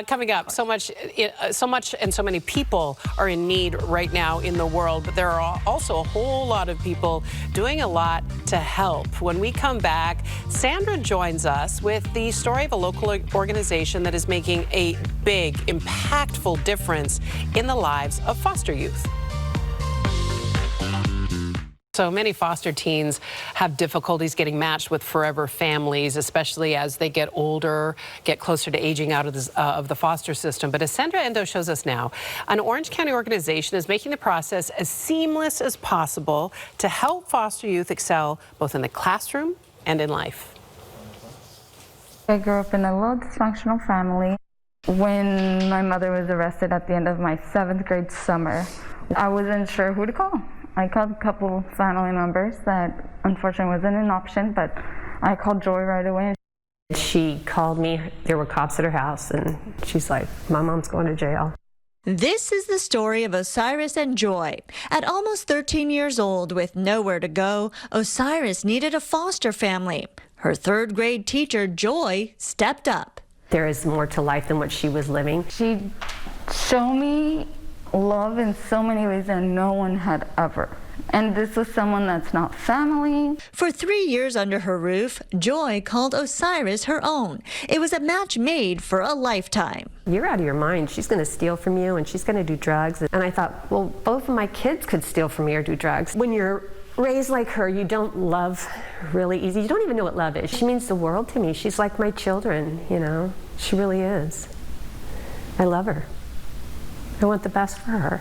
Coming up, so much and so many people are in need right now in the world, but there are also a whole lot of people doing a lot to help. When we come back, Sandra joins us with the story of a local organization that is making a big, impactful difference in the lives of foster youth. So many foster teens have difficulties getting matched with forever families, especially as they get older, get closer to aging out of the foster system. But as Sandra Endo shows us now, an Orange County organization is making the process as seamless as possible to help foster youth excel both in the classroom and in life. I grew up in a low dysfunctional family. When my mother was arrested at the end of my 7th grade summer, I wasn't sure who to call. I called a couple family members that unfortunately wasn't an option, but I called Joy right away. She called me. There were cops at her house, and she's like, "My mom's going to jail." This is the story of Osiris and Joy. At almost 13 years old, with nowhere to go, Osiris needed a foster family. Her 3rd grade teacher, Joy, stepped up. There is more to life than what she was living. She showed me love in so many ways that no one had ever. And this was someone that's not family. For 3 years under her roof, Joy called Osiris her own. It was a match made for a lifetime. You're out of your mind. She's going to steal from you, and she's going to do drugs. And I thought, well, both of my kids could steal from me or do drugs. When you're raised like her, you don't love really easy. You don't even know what love is. She means the world to me. She's like my children, you know. She really is. I love her. I want the best for her.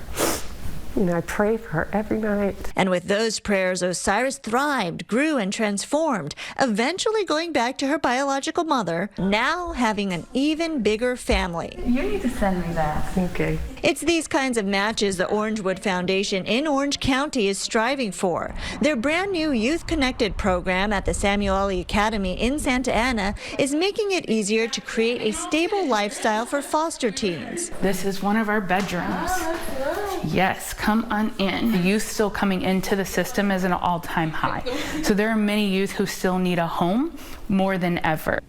You know, I pray for her every night. And with those prayers, Osiris thrived, grew, and transformed, eventually going back to her biological mother, now having an even bigger family. You need to send me that. Okay. It's these kinds of matches the Orangewood Foundation in Orange County is striving for. Their brand new Youth Connected program at the Samueli Academy in Santa Ana is making it easier to create a stable lifestyle for foster teens. This is one of our bedrooms. Yes, come on in. The youth still coming into the system is an all-time high. So there are many youth who still need a home more than ever.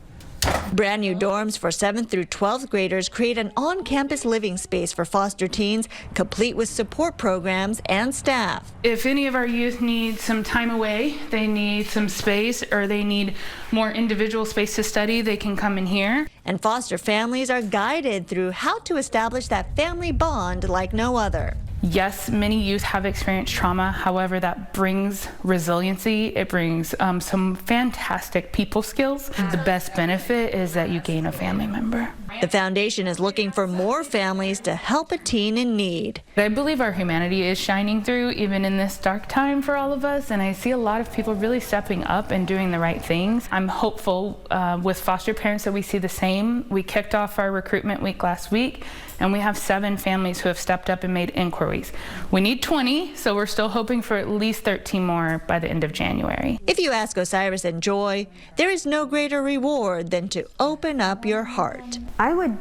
Brand new dorms for 7th through 12th graders create an on-campus living space for foster teens, complete with support programs and staff. If any of our youth need some time away, they need some space, or they need more individual space to study, they can come in here. And foster families are guided through how to establish that family bond like no other. Yes, many youth have experienced trauma. However, that brings resiliency. It brings some fantastic people skills. The best benefit is that you gain a family member. The foundation is looking for more families to help a teen in need. I believe our humanity is shining through even in this dark time for all of us, and I see a lot of people really stepping up and doing the right things. I'm hopeful with foster parents that we see the same. We kicked off our recruitment week last week, and we have 7 families who have stepped up and made inquiries. We need 20, so we're still hoping for at least 13 more by the end of January. If you ask Osiris and Joy, there is no greater reward than to open up your heart. I would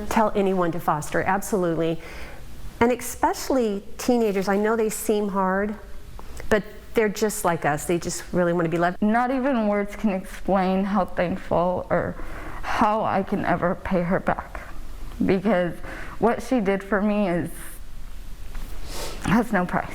tell anyone to foster, absolutely. And especially teenagers. I know they seem hard, but they're just like us. They just really want to be loved. Not even words can explain how thankful or how I can ever pay her back. Because what she did for me has no price.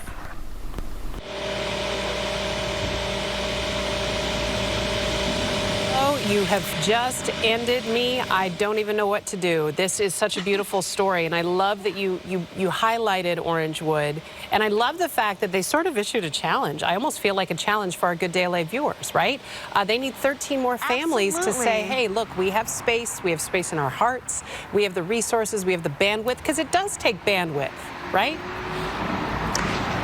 You have just ended me. I don't even know what to do. This is such a beautiful story, and I love that you highlighted Orangewood, and I love the fact that they sort of issued a challenge. I almost feel like a challenge for our GDLA viewers, right? They need 13 more families to say, hey, look, we have space in our hearts, we have the resources, we have the bandwidth, because it does take bandwidth, right?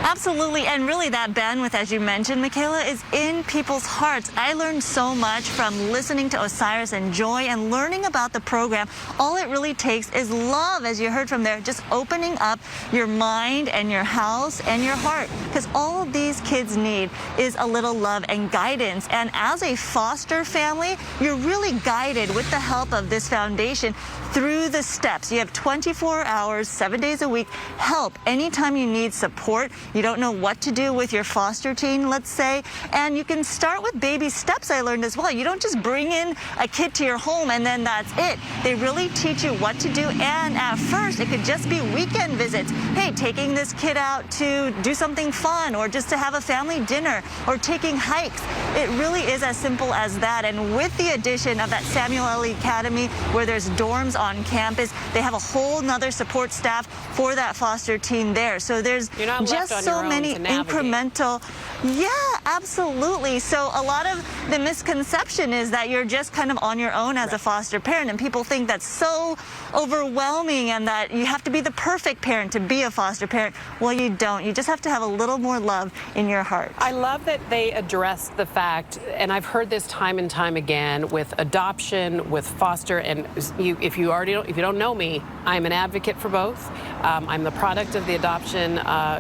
Absolutely, and really that bandwidth, as you mentioned, Michaela, is in people's hearts. I learned so much from listening to Osiris and Joy and learning about the program. All it really takes is love, as you heard from there, just opening up your mind and your house and your heart, because all these kids need is a little love and guidance. And as a foster family, you're really guided with the help of this foundation through the steps. You have 24 hours, 7 days a week, help anytime you need support. You don't know what to do with your foster teen, let's say, and you can start with baby steps. I learned as well. You don't just bring in a kid to your home and then that's it. They really teach you what to do, and at first it could just be weekend visits. Hey, taking this kid out to do something fun, or just to have a family dinner, or taking hikes. It really is as simple as that. And with the addition of that Samuel L. Academy, where there's dorms on campus, they have a whole nother support staff for that foster teen there. So there's just so many incremental. Yeah, absolutely. So a lot of the misconception is that you're just kind of on your own as a foster parent, and people think that's so overwhelming and that you have to be the perfect parent to be a foster parent. Well, you don't. You just have to have a little more love in your heart. I love that they address the fact, and I've heard this time and time again, with adoption, with foster, and if you don't know me, I'm an advocate for both. I'm the product of the adoption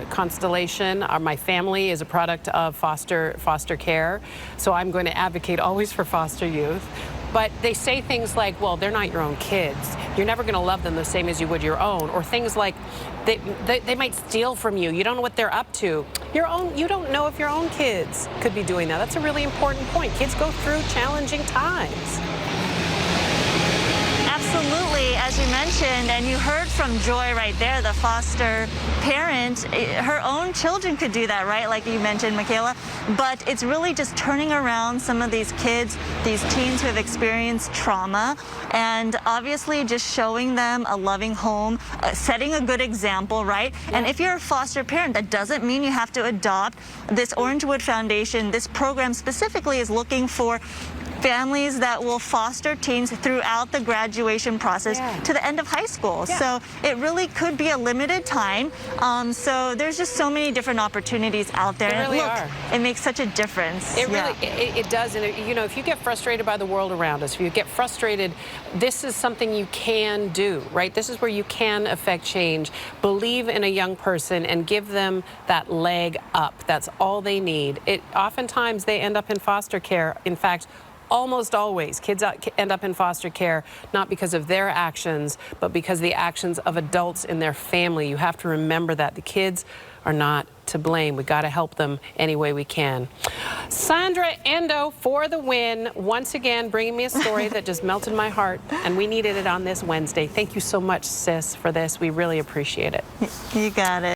constellation. My family is a product of foster care, so I'm going to advocate always for foster youth. But they say things like, well, they're not your own kids. You're never going to love them the same as you would your own. Or things like, they might steal from you. You don't know what they're up to. You don't know if your own kids could be doing that. That's a really important point. Kids go through challenging times. Absolutely, as you mentioned, and you heard from Joy right there, the foster parent, her own children could do that, right? Like you mentioned, Michaela. But it's really just turning around some of these kids, these teens who have experienced trauma, and obviously just showing them a loving home, setting a good example, right? Yeah. And if you're a foster parent, that doesn't mean you have to adopt. This Orangewood Foundation, this program specifically is looking for families that will foster teens throughout the graduation process to the end of high school. Yeah. So it really could be a limited time. So there's just so many different opportunities out there. There really are. It makes such a difference. It really, it does. And you know, if you get frustrated by the world around us, if you get frustrated, this is something you can do, right? This is where you can affect change. Believe in a young person and give them that leg up. That's all they need. Oftentimes they end up in foster care. In fact, almost always, kids end up in foster care, not because of their actions, but because of the actions of adults in their family. You have to remember that. The kids are not to blame. We got to help them any way we can. Sandra Endo for the win. Once again, bringing me a story that just melted my heart, and we needed it on this Wednesday. Thank you so much, sis, for this. We really appreciate it. You got it.